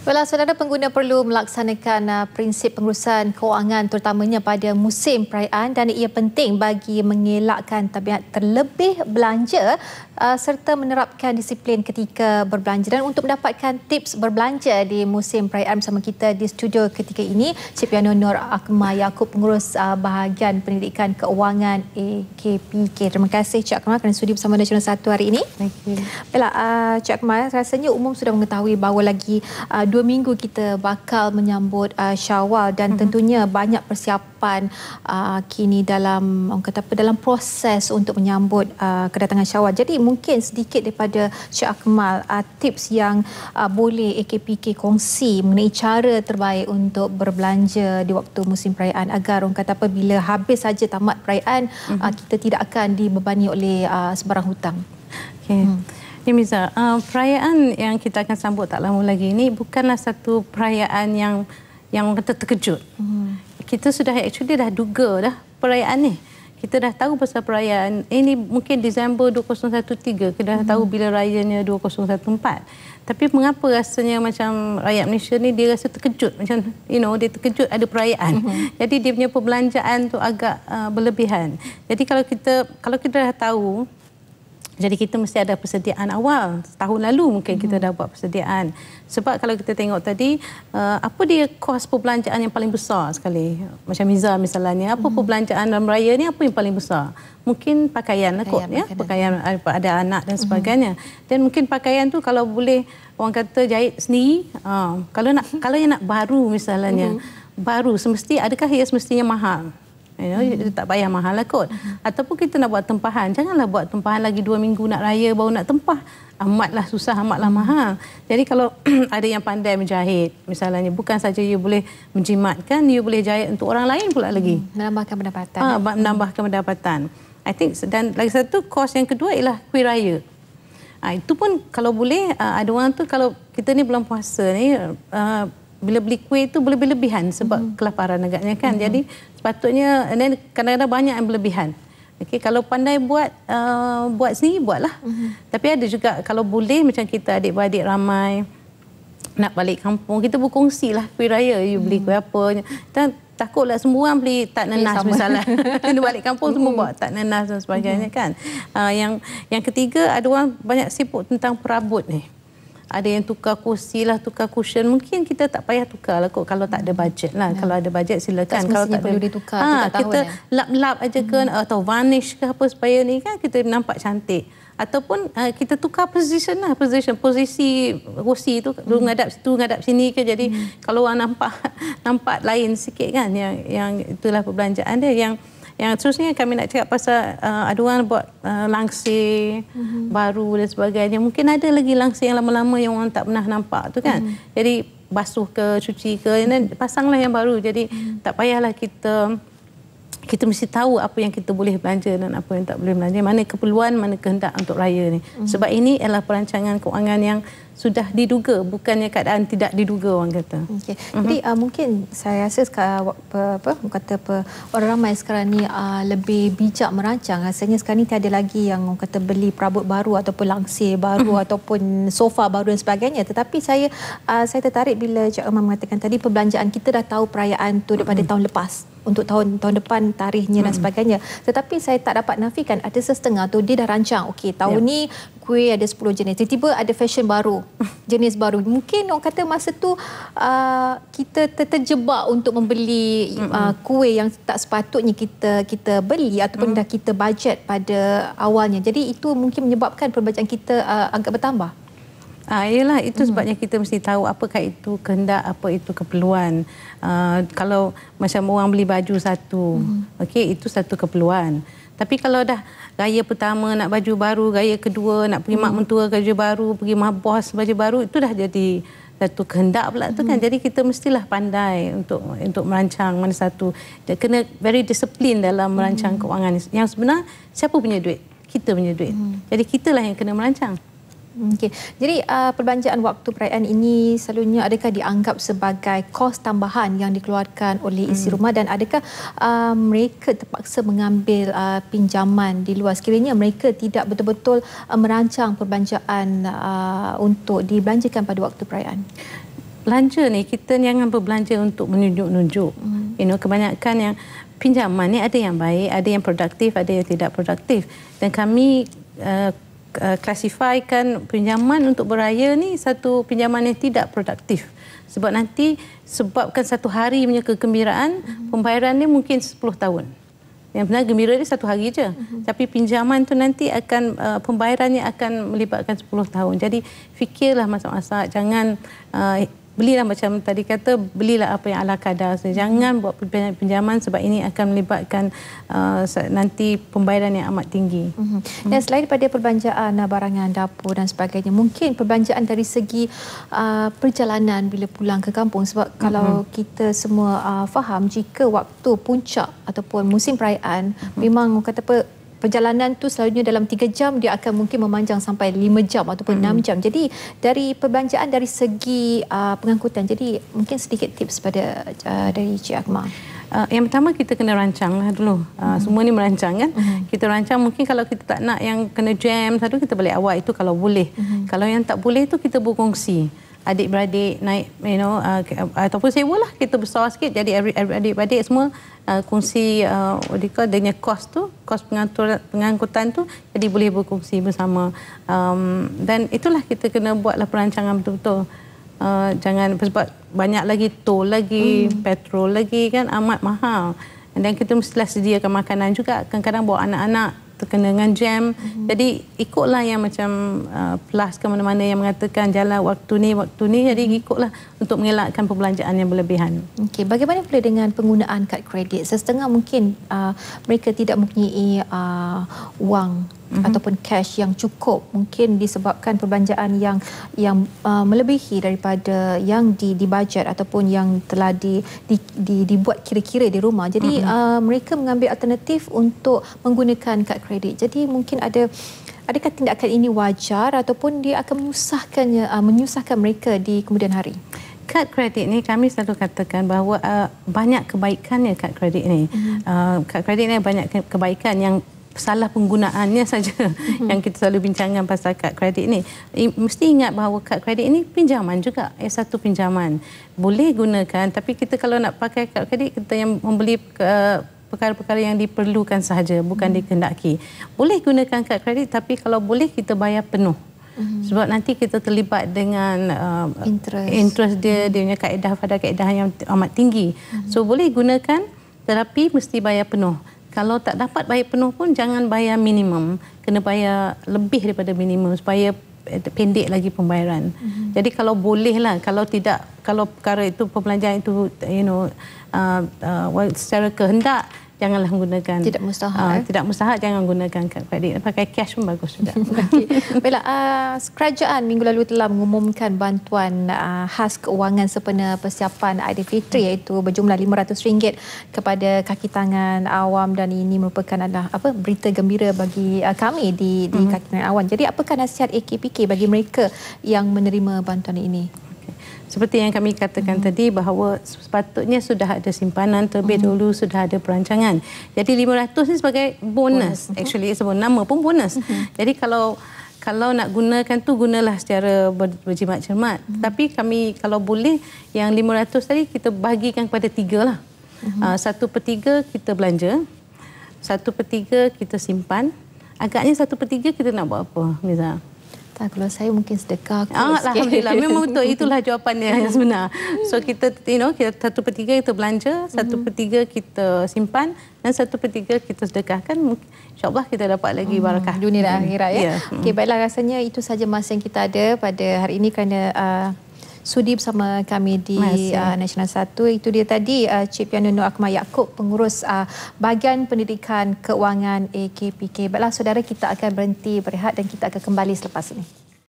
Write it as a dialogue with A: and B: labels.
A: Baiklah, saudara, pengguna perlu melaksanakan prinsip pengurusan kewangan terutamanya pada musim perayaan dan ia penting bagi mengelakkan tabiat terlebih belanja serta menerapkan disiplin ketika berbelanja. Dan untuk mendapatkan tips berbelanja di musim perayaan bersama kita di studio ketika ini, Cik Piano Nur Akmal Yaakob, pengurus bahagian pendidikan keuangan AKPK. Terima kasih Cik Akmal kerana sudi bersama Nasional 1 hari ini. Baiklah, Cik Akmal, rasanya umum sudah mengetahui bahawa lagi 2 minggu kita bakal menyambut Syawal dan tentunya banyak persiapan kini dalam dalam proses untuk menyambut kedatangan Syawal. Jadi mungkin sedikit daripada Cik Akmal tips yang boleh AKPK kongsi mengenai cara terbaik untuk berbelanja di waktu musim perayaan agar bila habis saja tamat perayaan kita tidak akan dibebani oleh sebarang hutang.
B: Ya, Miza, perayaan yang kita akan sambut tak lama lagi ini bukanlah satu perayaan yang kata terkejut. Kita sudah dah duga dah perayaan ni. Kita dah tahu pasal perayaan ini mungkin Disember 2013. Kita dah tahu bila rayanya 2014. Tapi mengapa rasanya macam rakyat Malaysia ni dia rasa terkejut, macam dia terkejut ada perayaan. Jadi dia punya perbelanjaan tu agak berlebihan. Jadi kalau kita dah tahu, jadi kita mesti ada persediaan awal. Tahun lalu mungkin kita dah buat persediaan. Sebab kalau kita tengok tadi, apa dia kos perbelanjaan yang paling besar sekali? Macam Miza misalnya, apa perbelanjaan dalam raya ni apa yang paling besar? Mungkin pakaian lah kot. Pakaian ada anak dan sebagainya. Dan mungkin pakaian tu kalau boleh orang kata jahit sendiri. Kalau yang nak baru misalnya, baru adakah ia semestinya mahal? Tak payah mahal lah kot. Ataupun kita nak buat tempahan, janganlah buat tempahan lagi 2 minggu nak raya baru nak tempah. Amatlah susah, amatlah mahal. Jadi kalau ada yang pandai menjahit, misalnya bukan saja you boleh menjimatkan, you boleh jahit untuk orang lain pula lagi.
A: Menambahkan pendapatan.
B: Menambahkan pendapatan. I think, dan lagi satu, kos yang kedua ialah kuih raya. Itu pun kalau boleh, ada orang tu kalau kita ni bulan puasa ni, bila beli kuih itu boleh berlebihan sebab kelaparan agaknya kan. Jadi sepatutnya kadang-kadang banyak yang berlebihan. Okey, kalau pandai buat sendiri buatlah. Tapi ada juga kalau boleh macam kita adik-beradik ramai nak balik kampung, kita berkongsilah kuih raya. You beli kuih apa. Dan takutlah semua orang beli tak nenas misalnya. Dia balik kampung semua buat tak nenas dan sebagainya kan. Yang ketiga, ada orang banyak sibuk tentang perabot ni. Ada yang tukar kursi lah, tukar cushion. Mungkin kita tak payah tukar lah kot kalau tak ada bajet lah. Kalau ada bajet silakan. Kalau tak
A: perlu ditukar,
B: kita lap-lap aja ke atau varnish ke apa supaya ni kan kita nampak cantik. Ataupun kita tukar posisi kursi tu ngadap situ, ngadap sini ke. Jadi kalau orang nampak lain sikit kan. Yang itulah perbelanjaan dia. Yang terusnya kami nak cakap pasal ada orang buat langsir baru dan sebagainya. Mungkin ada lagi langsir yang lama-lama yang orang tak pernah nampak tu kan. Jadi basuh ke, cuci ke, dan pasanglah yang baru. Jadi tak payahlah kita mesti tahu apa yang kita boleh belanja dan apa yang tak boleh belanja. Mana keperluan, mana kehendak untuk raya ni. Sebab ini adalah perancangan kewangan yang sudah diduga, bukannya keadaan tidak diduga orang kata.
A: Jadi mungkin saya rasa orang ramai sekarang ni lebih bijak merancang. Rasanya sekarang ni tiada lagi yang orang kata beli perabot baru ataupun langsir baru ataupun sofa baru dan sebagainya. Tetapi saya tertarik bila Cik Akmal mengatakan tadi perbelanjaan kita dah tahu perayaan tu daripada tahun lepas. Untuk tahun depan tarikhnya dan sebagainya. Tetapi saya tak dapat nafikan ada setengah tu dia dah rancang. Okey, tahun ni kuih ada 10 jenis. Tiba-tiba ada fashion baru, jenis baru. Mungkin orang kata masa tu kita terjebak untuk membeli kuih yang tak sepatutnya kita beli ataupun dah kita bajet pada awalnya. Jadi itu mungkin menyebabkan perbelanjaan kita agak bertambah.
B: Ialah itu sebabnya kita mesti tahu apakah itu kehendak, apa itu keperluan. Kalau macam orang beli baju satu, okey, itu satu keperluan. Tapi kalau dah raya pertama nak baju baru, raya kedua nak pergi mak mentua baju baru, pergi mak bos baju baru, itu dah jadi satu kehendak pula tu kan. Jadi kita mestilah pandai untuk merancang mana satu. Dia kena very disiplin dalam merancang kewangan. Yang sebenar siapa punya duit? Kita punya duit. Jadi kitalah yang kena merancang.
A: Okey. Jadi perbelanjaan waktu perayaan ini selalunya adakah dianggap sebagai kos tambahan yang dikeluarkan oleh isi rumah dan adakah mereka terpaksa mengambil pinjaman di luar sekiranya mereka tidak betul-betul merancang perbelanjaan untuk dibelanjakan pada waktu perayaan?
B: belanja ni kita jangan berbelanja untuk menunjuk-nunjuk. Kebanyakan yang pinjaman ni ada yang baik, ada yang produktif, ada yang tidak produktif. Dan kami klasifikasikan pinjaman untuk beraya ni satu pinjaman yang tidak produktif. Sebab nanti sebabkan satu hari punya kegembiraan, pembayarannya mungkin 10 tahun. Yang benar gembira dia satu hari je. Tapi pinjaman tu nanti akan pembayarannya akan melibatkan 10 tahun. Jadi fikirlah masa-masa, jangan belilah macam tadi kata, belilah apa yang ala kadar. Jangan buat pinjaman sebab ini akan melibatkan nanti pembayaran yang amat tinggi.
A: Dan selain daripada perbelanjaan barangan dapur dan sebagainya, mungkin perbelanjaan dari segi perjalanan bila pulang ke kampung. Sebab kalau kita semua faham, jika waktu puncak ataupun musim perayaan, memang kata apa, perjalanan tu selalunya dalam 3 jam, dia akan mungkin memanjang sampai 5 jam ataupun 6 jam. Jadi dari perbelanjaan dari segi pengangkutan, jadi mungkin sedikit tips pada dari Cik Akmal.
B: Yang pertama kita kena rancang lah dulu. Semua ni merancang kan. Kita rancang, mungkin kalau kita tak nak yang kena jam satu, kita balik awal, itu kalau boleh. Kalau yang tak boleh tu kita berkongsi. Adik-beradik naik, ataupun sewalah, kita besar sikit, jadi adik-beradik semua kongsi dengan kos tu, kos pengangkutan tu, jadi boleh berkongsi bersama. Dan itulah kita kena buatlah perancangan betul-betul. Jangan, sebab banyak lagi tol lagi, petrol lagi kan, amat mahal. Dan kita mestilah sediakan makanan juga, kadang-kadang bawa anak-anak terkena dengan jam. Jadi ikutlah yang macam plus ke mana-mana yang mengatakan jalan waktu ni. Jadi ikutlah untuk mengelakkan perbelanjaan yang berlebihan.
A: Okey, bagaimana pula dengan penggunaan kad kredit? Setengah mungkin mereka tidak mempunyai wang ataupun cash yang cukup, mungkin disebabkan perbelanjaan yang melebihi daripada yang dibajet ataupun yang telah dibuat kira-kira di rumah. Jadi mereka mengambil alternatif untuk menggunakan kad kredit. Jadi mungkin adakah tindakan ini wajar ataupun dia akan menyusahkan mereka di kemudian hari?
B: Kad kredit ni kami selalu katakan bahawa banyak kebaikannya kad kredit ni. Kad kredit ni banyak kebaikan, yang salah penggunaannya saja yang kita selalu bincangkan pasal kad kredit ni. Mesti ingat bahawa kad kredit ini pinjaman juga, satu pinjaman. Boleh gunakan, tapi kita kalau nak pakai kad kredit, kita yang membeli perkara-perkara yang diperlukan sahaja, bukan dikehendaki. Boleh gunakan kad kredit, tapi kalau boleh kita bayar penuh. Sebab nanti kita terlibat dengan interest dia punya kaedah pada kaedah yang amat tinggi. So boleh gunakan, tetapi mesti bayar penuh. Kalau tak dapat bayar penuh pun jangan bayar minimum, kena bayar lebih daripada minimum supaya pendek lagi pembayaran. Jadi kalau bolehlah, kalau tidak, kalau perkara itu perbelanjaan itu secara kehendak, janganlah menggunakan.
A: Tidak mustahak.
B: Tidak mustahak, jangan gunakan kad kredit. Pakai cash pun bagus juga.
A: Baiklah, kerajaan minggu lalu telah mengumumkan bantuan khas keuangan sempena persiapan Aidilfitri, iaitu berjumlah RM500 kepada kaki tangan awam, dan ini merupakan adalah berita gembira bagi kami di kaki tangan awam. Jadi apakah nasihat AKPK bagi mereka yang menerima bantuan ini?
B: Seperti yang kami katakan tadi, bahawa sepatutnya sudah ada simpanan terlebih dahulu, sudah ada perancangan. Jadi 500 ni sebagai bonus. Actually sebab nama pun bonus. Jadi kalau nak gunakan tu, gunalah secara berjimat cermat. Tapi kami kalau boleh yang 500 tadi kita bahagikan kepada 3 lah. 1/3 kita belanja, 1/3 kita simpan. Agaknya 1/3 kita nak buat apa, Miza?
A: Kalau saya mungkin sedekah.
B: Alhamdulillah, memang betul, itulah jawapannya yang sebenar. So kita kita 1/3 kita belanja, 1/3 kita simpan, dan 1/3 kita sedekahkan. InsyaAllah kita dapat lagi barakah
A: dunia dan akhirat ya. Okey, baiklah, rasanya itu saja masa yang kita ada pada hari ini kerana sudi bersama kami di Nasional 1. Itu dia tadi Cik Piano Nur Akmal Yaakob, pengurus bahagian pendidikan keuangan AKPK. Baiklah saudara, kita akan berhenti berehat dan kita akan kembali selepas ini.